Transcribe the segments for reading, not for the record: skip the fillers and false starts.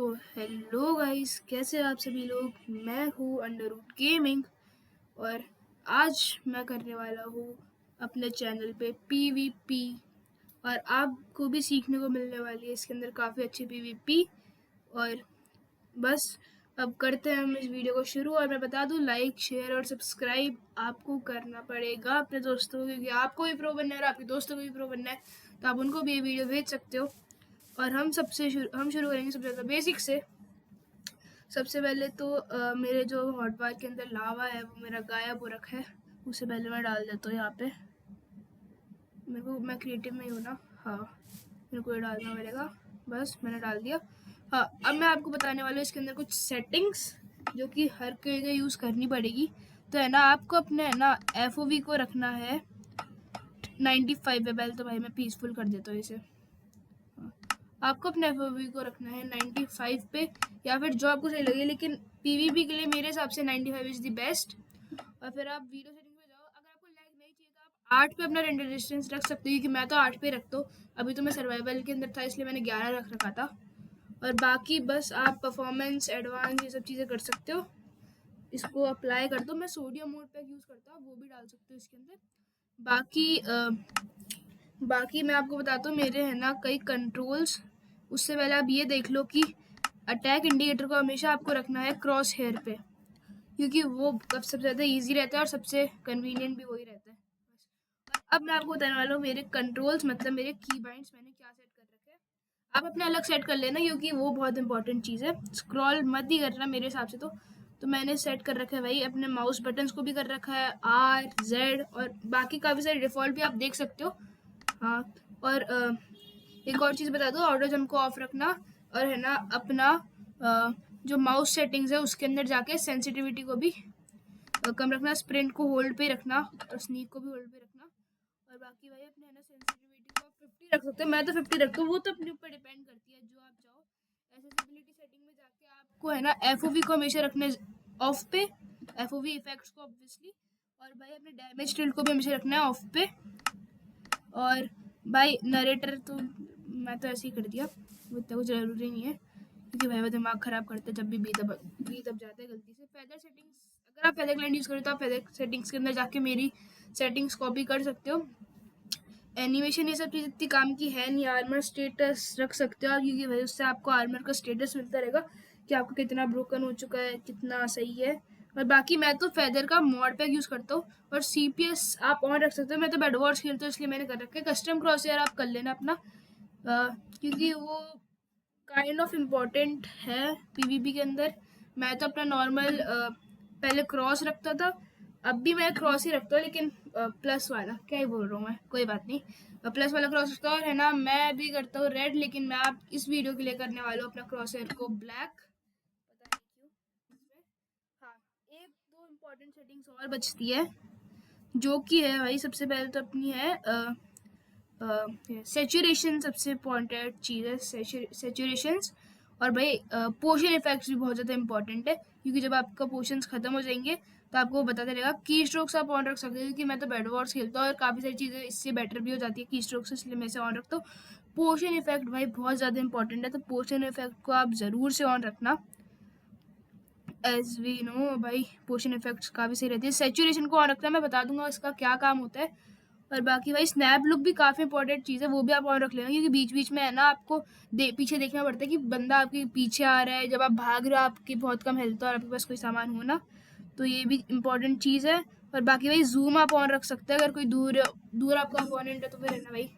तो hello guys, कैसे हैं आप सभी लोग। मैं हूँ अंडरवुड गेमिंग और आज मैं करने वाला हूँ अपने चैनल पे पीवीपी और आपको भी सीखने को मिलने वाली है इसके अंदर काफ़ी अच्छी पीवीपी। और बस अब करते हैं हम इस वीडियो को शुरू। और मैं बता दूँ, लाइक शेयर और सब्सक्राइब आपको करना पड़ेगा अपने दोस्तों को, क्योंकि आपको भी प्रो बनना है और आपके दोस्तों को भी प्रो बनना है, तो आप उनको भी ये वीडियो भेज सकते हो। और हम शुरू करेंगे सबसे ज़्यादा बेसिक से। सबसे पहले तो मेरे जो हॉटबार के अंदर लावा है वो मेरा गायब हो रखा है, उससे पहले मैं डाल देता हूँ यहाँ पे। मैं क्रिएटिव में ही हूँ ना, हाँ, मेरे को ये डालना पड़ेगा। बस मैंने डाल दिया। हाँ, अब मैं आपको बताने वाला हूँ इसके अंदर कुछ सेटिंग्स जो कि हर कोई को यूज़ करनी पड़ेगी। तो है ना, आपको अपने है ना FOV को रखना है 95 पे। पहले तो भाई मैं पीसफुल कर देता हूँ इसे। आपको अपने FOV को रखना है 95 पे, या फिर जो आपको सही लगे, लेकिन PVP के लिए मेरे हिसाब से 95 इज़ द बेस्ट। और फिर आप वीडियो सेटिंग पे जाओ। अगर आपको लैग नहीं चाहिए तो आप 8 पे अपना रेंडर डिस्टेंस रख सकते हो, क्योंकि मैं तो 8 पे रखता हूँ। अभी तो मैं सर्वाइवल के अंदर था इसलिए मैंने 11 रख रखा था। और बाकी बस आप परफॉर्मेंस, एडवांस, ये सब चीज़ें कर सकते हो। इसको अप्लाई कर दो। मैं सोडियम मोड पैक यूज़ करता हूँ, वो भी डाल सकते हो इसके अंदर। बाकी मैं आपको बताता हूँ, मेरे है ना कई कंट्रोल्स। उससे पहले आप ये देख लो कि अटैक इंडिकेटर को हमेशा आपको रखना है क्रॉस हेयर पे, क्योंकि वो सबसे ज़्यादा इजी रहता है और सबसे कन्वीनियंट भी वही रहता है। अब मैं आपको बताने वाला हूँ मेरे कंट्रोल्स, मतलब मेरे की बाइंड्स मैंने क्या सेट कर रखे हैं। आप अपने अलग सेट कर लेना, क्योंकि वो बहुत इंपॉर्टेंट चीज़ है। स्क्रॉल मत ही करना मेरे हिसाब से। तो मैंने सेट कर रखा है भाई, अपने माउस बटन्स को भी कर रखा है R Z, और बाकी काफ़ी सारे डिफ़ॉल्ट भी आप देख सकते हो। हाँ, और एक और चीज़ बता दो, ऑटो जंप को ऑफ रखना। और है ना अपना जो माउस सेटिंग्स है उसके अंदर जाके सेंसिटिविटी को भी कम रखना, स्प्रिंट को होल्ड पे रखना और स्नीक को भी होल्ड पे रखना। और बाकी भाई अपने है ना सेंसिटिविटी को आप 50 रख सकते हो। मैं तो 50 रखता हूँ, वो तो अपने ऊपर डिपेंड करती है जो आप चाहो। एक्सेसिबिलिटी सेटिंग में जाके आपको है ना FOV को हमेशा रखना ऑफ पे, FOV इफेक्ट्स को ऑब्वियसली। और भाई अपने डैमेज टिल्ट को भी हमेशा रखना है ऑफ पे। और भाई नरेटर तो मैं तो ऐसे ही कर दिया, वो इतना कुछ ज़रूरी नहीं है, क्योंकि भाई वो दिमाग ख़राब करते जब भी बी दब जाते हैं गलती से। फेदर सेटिंग्स, अगर आप फेदर क्लाइंट यूज़ करें तो आप फेदर सेटिंग्स के अंदर जाके मेरी सेटिंग्स कॉपी कर सकते हो। एनिमेशन ये सब चीज़ इतनी काम की है नहीं। आर्मर स्टेटस रख सकते हो, क्योंकि भाई उससे आपको आर्मर का स्टेटस मिलता रहेगा कि आपको कितना ब्रोकन हो चुका है, कितना सही है। और बाकी मैं तो फेदर का मॉड पैक यूज़ करता हूँ। और CPS आप ऑन रख सकते हो। मैं तो बेड वॉर्स खेलता हूँ इसलिए मैंने कर रखा है। कस्टम क्रॉस यार आप कर लेना अपना, क्योंकि वो काइंड ऑफ इम्पॉर्टेंट है PVP के अंदर। मैं तो अपना नॉर्मल पहले क्रॉस रखता था, अब भी मैं क्रॉस ही रखता हूँ, लेकिन प्लस वाला, क्या ही बोल रहा हूँ मैं, कोई बात नहीं। प्लस वाला क्रॉस रखता हूँ, है ना। मैं भी करता हूँ रेड, लेकिन मैं आप इस वीडियो के लिए करने वाला हूँ अपना क्रॉस हेयर को ब्लैक, पता नहीं क्यों इसमें। हाँ, एक दो इम्पॉर्टेंट सेटिंग्स और बचती है, जो कि है भाई सबसे पहले तो अपनी है सेचुरेशन। सबसे इम्पॉर्टेंट चीज़ है सेचुरेशंस। और भाई पोशन इफेक्ट्स भी बहुत ज़्यादा इंपॉर्टेंट है, क्योंकि जब आपका पोशंस ख़त्म हो जाएंगे तो आपको बताते रहेगा। की स्ट्रोक्स आप ऑन रख सकते हो, क्योंकि मैं तो बेड वॉर्स खेलता हूँ और काफ़ी सारी चीज़ें इससे बेटर भी हो जाती है की स्ट्रोक्स, इसलिए मैं इसे ऑन रखता हूँ। पोशन इफेक्ट भाई बहुत ज़्यादा इंपॉर्टेंट है, तो पोशन इफेक्ट को आप ज़रूर से ऑन रखना। एज वी नो भाई, पोशन इफेक्ट्स काफ़ी सही रहती है। सेचुरेशन को ऑन रखना, मैं बता दूंगा इसका क्या काम होता है। और बाकी भाई स्नैप लुक भी काफ़ी इंपॉर्टेंट चीज़ है, वो भी आप ऑन रख लेना, क्योंकि बीच बीच में है ना आपको पीछे देखना पड़ता है कि बंदा आपके पीछे आ रहा है। जब आप भाग रहे हो, आपकी बहुत कम हेल्थ और आपके पास कोई सामान हो ना, तो ये भी इम्पॉर्टेंट चीज़ है। और बाकी भाई जूम आप ऑन रख सकते हैं। अगर कोई दूर आपका अपोनेंट है तो फिर है ना भाई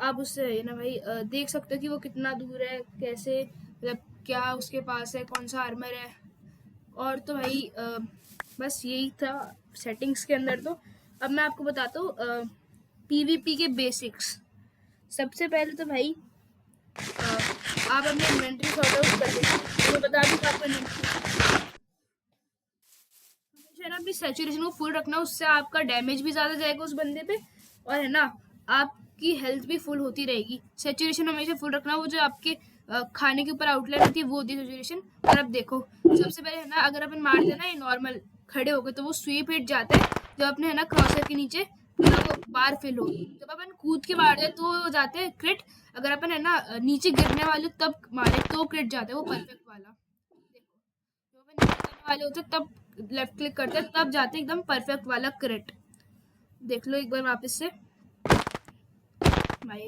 आप उससे है ना भाई देख सकते हो कि वो कितना दूर है, कैसे, मतलब क्या उसके पास है, कौन सा आर्मर है। और तो भाई बस यही था सेटिंग्स के अंदर। तो अब मैं आपको बताता हूँ PVP के बेसिक्स। सबसे पहले तो भाई आप अपने इन्वेंट्री सॉर्ट आउट कर देना। तो बता दूँ कि आपका हमेशा ना अपनी सैचुरेशन को फुल रखना, उससे आपका डैमेज भी ज़्यादा जाएगा उस बंदे पे, और है ना आपकी हेल्थ भी फुल होती रहेगी। सैचुरेशन हमेशा फुल रखना। वो जो आपके खाने के ऊपर आउटलाइन होती है वो होती है सैचुरेशन। और अब देखो, सबसे पहले है ना, अगर अपन मार देना ये नॉर्मल खड़े हो गए तो वो स्वीप हिट जाता है जब अपने है ना क्रॉसर के नीचे पूरा वो बार फिल हो। जब अपन कूद के मार जाए तो जाते हैं क्रिट, अगर अपन है ना नीचे गिरने वाले तब मारे तो क्रिट जाता है वो परफेक्ट वाला। देखो जब अपन नीचे गिरने वाले होते तब लेफ्ट क्लिक करते हैं तब जाते एकदम परफेक्ट वाला क्रिट। देख लो एक बार वापस से भाई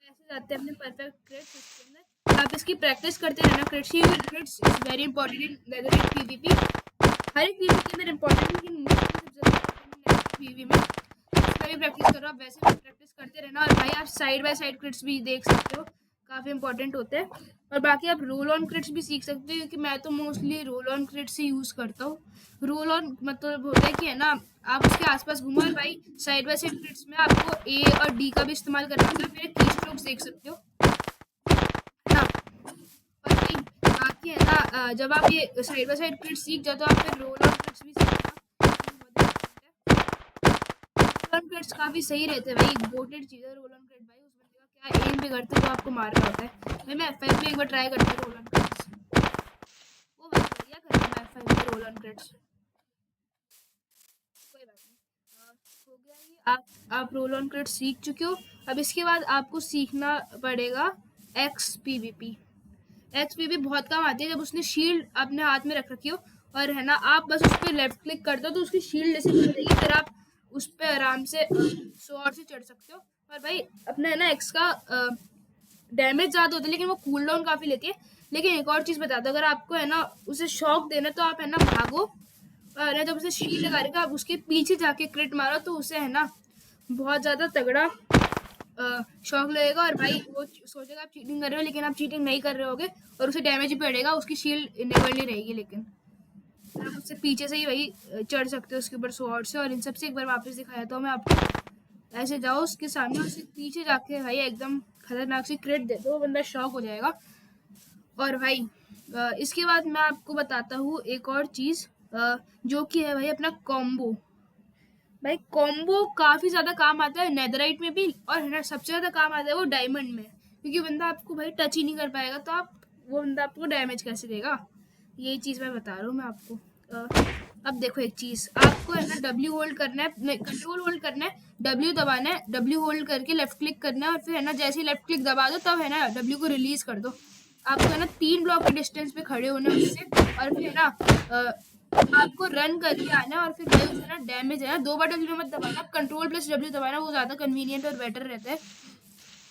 ऐसे जाते हैं अपने परफेक्ट क्रिट्स इसके अंदर। आप इसकी प्रैक्टिस करते रहना। Crits is very important in Netherland PvP. हर एक पीवी के अंदर इंपॉर्टेंट, लेकिन मुझे सबसे ज़्यादा इंपॉर्टेंट पीवी में इसमें भी प्रैक्टिस करो। आप वैसे भी प्रैक्टिस करते रहना। और भाई आप साइड बाय साइड क्रिट्स भी देख सकते हो, काफ़ी इंपॉर्टेंट होते हैं। और बाकी आप रोल ऑन क्रिट्स भी सीख सकते हो, क्योंकि मैं तो मोस्टली रोल ऑन क्रिट्स ही यूज़ करता हूँ। रोल ऑन मतलब होता है कि है ना आप उसके आसपास घूमो और भाई साइड बाय साइड क्रिट्स में आपको ए और डी का भी इस्तेमाल करना होता है। फिर की स्ट्रोक्स देख सकते हो ना। और भाई बाकी है ना जब आप ये साइड बाय साइड क्रिट्स सीख जाओ तो आप फिर रोल ऑन क्रिट्स भी सीखना। रोल ऑन क्रिट्स काफ़ी सही रहते हैं भाई, इम्पोर्टेंट चीज़ है रोल ऑन क्रिट। भाई उस बंदे का क्या एम पे करते तो आपको मार रहा होता है। भाई मैं F5 में एक बार ट्राई करती हूँ रोल ऑन क्रिट्स, वो भाई बढ़िया कर रहा है। मैं F5 में रोल ऑन क्रिट्स कोई बात नहीं। हो गया ये, आप रोल ऑन क्रिट सीख चुके हो। अब इसके बाद आपको सीखना पड़ेगा एक्स पीवीपी। एक्स पीवी बहुत काम आती है जब उसने शील्ड अपने हाथ में रख रखी हो और है ना आप बस उस पर लेफ्ट क्लिक कर दो तो उसकी शील्ड ऐसे खुल जाएगी। फिर आप उस पर आराम से स्वॉर्ड से चढ़ सकते हो। और भाई अपने है ना एक्स का डैमेज ज़्यादा होता है लेकिन वो कूल डाउन काफ़ी लेती है। लेकिन एक और चीज़ बता दो, अगर आपको है ना उसे शॉक देना तो आप है ना भागो और जब उसे शील्ड लगा रहेगा आप उसके पीछे जाके क्रिट मारो तो उसे है ना बहुत ज़्यादा तगड़ा शॉक लगेगा। और भाई वो सोचेगा आप चीटिंग कर रहे हो, लेकिन आप चीटिंग नहीं कर रहे होगे और उसे डैमेज भी पड़ेगा। उसकी शील्ड इनेबल नहीं रहेगी, लेकिन आप उससे पीछे से ही वही चढ़ सकते हो उसके ऊपर स्वॉर्ड से। और इन सबसे एक बार वापस दिखाया तो मैं आपको ऐसे जाओ उसके सामने, उससे पीछे जाके भाई एकदम खतरनाक सी क्रिट दे दो, वो बंदा शॉक हो जाएगा। और भाई इसके बाद मैं आपको बताता हूँ एक और चीज़ जो कि है भाई अपना कॉम्बो। भाई कॉम्बो काफ़ी ज़्यादा काम आता है नेदराइट में भी, और है ना सबसे ज़्यादा काम आता है वो डायमंड में, क्योंकि बंदा आपको भाई टच ही नहीं कर पाएगा तो आप वो बंदा आपको डैमेज कैसे देगा। यही चीज़ मैं बता रहा हूँ मैं आपको। अब देखो एक चीज़, आपको है ना डब्ल्यू होल्ड करना है, कंट्रोल होल्ड करना है, डब्ल्यू दबाना है, डब्ल्यू होल्ड करके लेफ्ट क्लिक करना है और फिर है ना जैसे ही लेफ्ट क्लिक दबा दो तब है ना डब्ल्यू को रिलीज कर दो। आपको है ना 3 ब्लॉक के डिस्टेंस पे खड़े होना है उससे, और फिर है ना आपको रन करके आना है। और फिर भाई उससे ना डैमेज है ना 2 बार डब्ल्यू मत दबाना, कंट्रोल प्लस डब्ल्यू दबाना, वो ज़्यादा कन्वीनियंट और बेटर रहता है।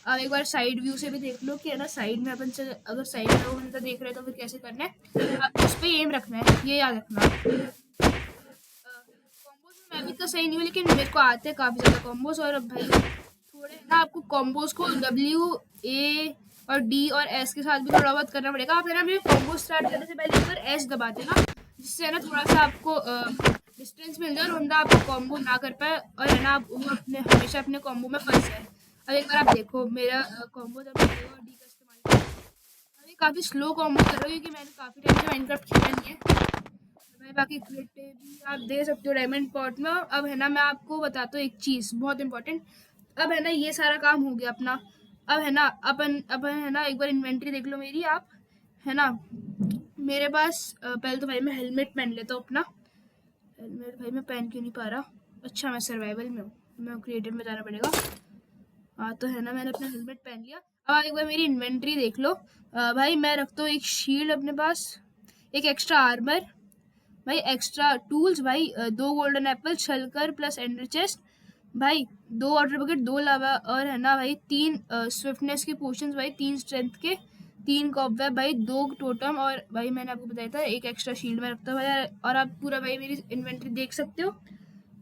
अब एक बार साइड व्यू से भी देख लो कि है ना साइड में अपन से अगर साइड में वो बंदा देख रहे हैं तो फिर कैसे करना है। आपको उस पर एम रखना है, ये याद रखना। कॉम्बोज में मैं भी तो सही नहीं हूँ, लेकिन मेरे को आते हैं काफ़ी ज़्यादा कॉम्बोज। और भाई थोड़े ना आपको कॉम्बोज को डब्ल्यू ए और डी और एस के साथ भी थोड़ा बहुत करना पड़ेगा। आप है ना मेरे कॉम्बो स्टार्ट करने से पहले एक बार एस दबा देना, जिससे है ना थोड़ा सा आपको डिस्टेंस मिल जाए और बंदा आपको कॉम्बो ना कर पाए और है ना आप वो अपने हमेशा अपने कॉम्बो में फंस जाए। अब एक बार आप देखो मेरा कॉम्बो जब ए और डी का इस्तेमाल किया, अभी काफ़ी स्लो कॉम्बो कर रहा हूँ क्योंकि मैंने काफ़ी टाइम से माइनक्राफ्ट खेला नहीं है। भाई बाकी क्रिट भी आप दे सकते हो डायमंड पॉट में। अब है ना मैं आपको बताता हूँ एक चीज़ बहुत इंपॉर्टेंट। अब है ना ये सारा काम हो गया अपना। अब है ना अपन है ना एक बार इन्वेंट्री देख लो मेरी आप, है ना मेरे पास पहले तो भाई मैं हेलमेट पहन लेता हूँ अपना। हेलमेट भाई मैं पहन क्यों नहीं पा रहा, अच्छा मैं सर्वाइवल में हूँ, मैं क्रिएटिव में जाना पड़ेगा। हाँ तो है ना मैंने अपना हेलमेट पहन लिया। अब आप एक बार मेरी इन्वेंट्री देख लो। भाई मैं रखता हूँ एक शील्ड अपने पास, एक एक्स्ट्रा आर्मर, भाई एक्स्ट्रा टूल्स, भाई 2 golden apple, shulker plus ender chest, भाई 2 वाटर बकेट, 2 लावा, और है ना भाई 3 स्विफ्टनेस के पोशंस, भाई 3 स्ट्रेंथ के, 3 कॉबवेब, भाई 2 टोटम, और भाई मैंने आपको बताया था एक एक्स्ट्रा शील्ड में रखता हूँ भाई। और आप पूरा भाई मेरी इन्वेंट्री देख सकते हो।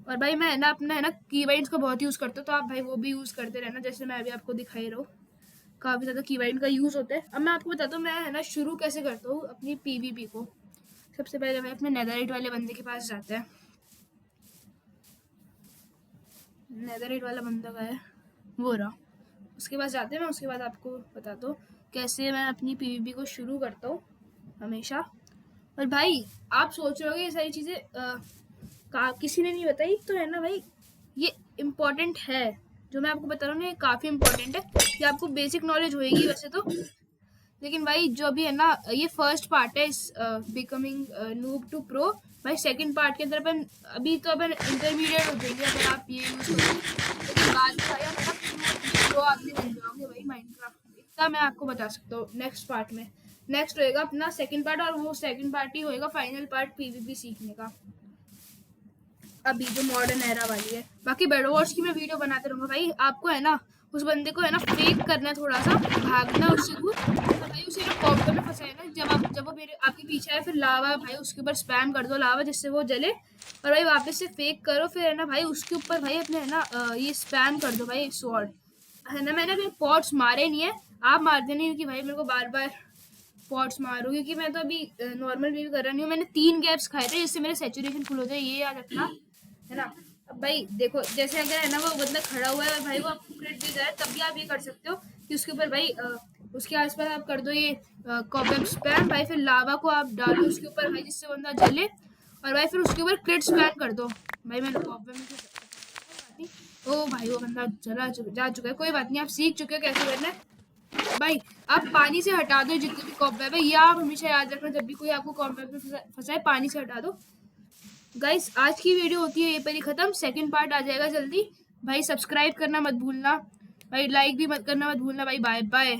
और भाई मैं है ना अपना है ना कीबाइंड्स का बहुत यूज़ करता हूँ, तो आप भाई वो भी यूज़ करते रहना जैसे मैं अभी आपको दिखाई रहा हूँ। काफ़ी ज़्यादा कीबाइंड का यूज़ होता है। अब मैं आपको बताता हूँ मैं है ना शुरू कैसे करता हूँ अपनी पीवीपी को। सबसे पहले भाई अपने नेदरइट वाले बंदे के पास जाते हैं। नेदरइट वाला बंदा का है वो रहा, उसके पास जाते हैं। मैं उसके बाद आपको बताता हूँ कैसे मैं अपनी पीवीपी को शुरू करता हूँ हमेशा। और भाई आप सोच रहे हो ये सारी चीज़ें किसी ने नहीं बताई तो है ना भाई, ये इम्पोर्टेंट है जो मैं आपको बता रहा हूँ ना, ये काफ़ी इम्पोर्टेंट है कि आपको बेसिक नॉलेज होएगी वैसे तो, लेकिन भाई जो अभी है ना ये फर्स्ट पार्ट है इस बिकमिंग नूब टू प्रो। भाई सेकंड पार्ट के अंदर अपन अभी तो अपन इंटरमीडिएट हो जाएंगे अगर आप ये यूज करोगे, लेकिन बाद में भाई आप प्रो आदमी बन जाओगे भाई माइनक्राफ्ट। इतना मैं आपको बता सकता हूँ। नेक्स्ट पार्ट में नेक्स्ट होएगा अपना सेकंड पार्ट, और वो सेकंड पार्ट ही होएगा फाइनल पार्ट पीवीपी सीखने का, अभी जो मॉडर्न एरा वाली है। बाकी बेड वॉर्स की मैं वीडियो बनाते रहूँगा भाई। आपको है ना उस बंदे को है ना फेक करना है, थोड़ा सा भागना उससे दूर, तो भाई उसे ना कॉप्टर में फंसाए ना, जब वो मेरे आपके पीछे आए, फिर लावा भाई उसके ऊपर स्पैम कर दो लावा, जिससे वो जले, और भाई वापस से फेक करो, फिर है ना भाई उसके ऊपर भाई अपने है ना ये स्पैम कर दो भाई स्वॉर्ड, है ना। मैंने अभी पॉट्स मारे नहीं है, आप मार देना, क्योंकि भाई मेरे को बार बार पॉट्स मारो, क्योंकि मैं तो अभी नॉर्मल भी कर रहा नहीं हूँ। मैंने 3 गैप्स खाए थे जिससे मेरे सैचुरेशन फुल हो जाए, ये याद रखना, है ना। अब भाई देखो, जैसे अगर है ना वो बंदा खड़ा हुआ है और भाई वो आपको क्रिट दे जाए, तब भी आप ये कर सकते हो कि उसके ऊपर भाई उसके आसपास आप कर दो ये कॉबवेब स्पैम, भाई फिर लावा को आप डालो उसके ऊपर भाई, जिससे बंदा जले, और भाई फिर उसके ऊपर क्रिट स्पैम कर दो। भाई मैंने कॉबवेब में ओ भाई वो बंदा जा चुका है, कोई बात नहीं, आप सीख चुके हो कैसे करना है। भाई आप पानी से हटा दो जितनी भी कॉबवेब है, या आप हमेशा याद रखना जब भी कोई आपको कॉबवेब में फंसाए पानी से हटा दो। गाइस आज की वीडियो होती है ये पर ही खत्म, सेकंड पार्ट आ जाएगा जल्दी। भाई सब्सक्राइब करना मत भूलना, भाई लाइक भी मत करना मत भूलना भाई। Bye bye.